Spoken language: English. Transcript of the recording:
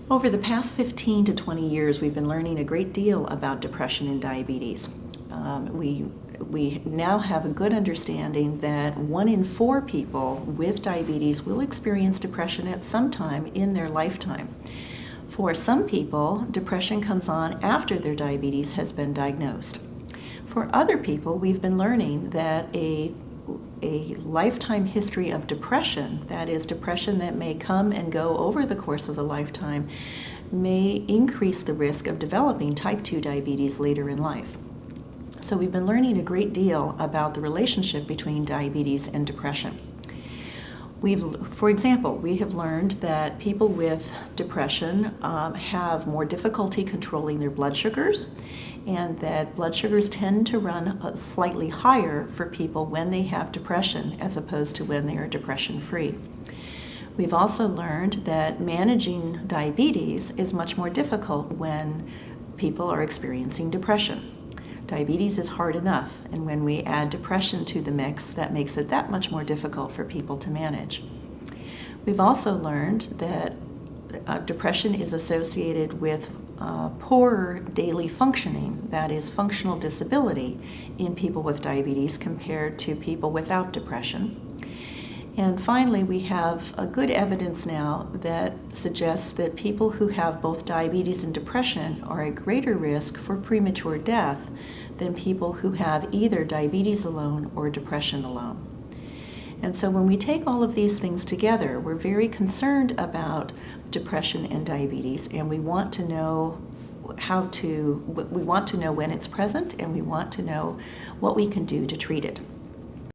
Over the past 15 to 20 years, we've been learning a great deal about depression and diabetes. We now have a good understanding that 1 in 4 people with diabetes will experience depression at some time in their lifetime. For some people, depression comes on after their diabetes has been diagnosed. For other people, we've been learning that a lifetime history of depression, that is, depression that may come and go over the course of a lifetime, may increase the risk of developing type 2 diabetes later in life. So we've been learning a great deal about the relationship between diabetes and depression. For example, we have learned that people with depression have more difficulty controlling their blood sugars, and that blood sugars tend to run slightly higher for people when they have depression as opposed to when they are depression-free. We've also learned that managing diabetes is much more difficult when people are experiencing depression. Diabetes is hard enough, and when we add depression to the mix, that makes it that much more difficult for people to manage. We've also learned that depression is associated with poorer daily functioning, that is, functional disability, in people with diabetes compared to people without depression. And finally, we have a good evidence now that suggests that people who have both diabetes and depression are at greater risk for premature death than people who have either diabetes alone or depression alone. And so when we take all of these things together, we're very concerned about depression and diabetes, and we want to know when it's present, and we want to know what we can do to treat it.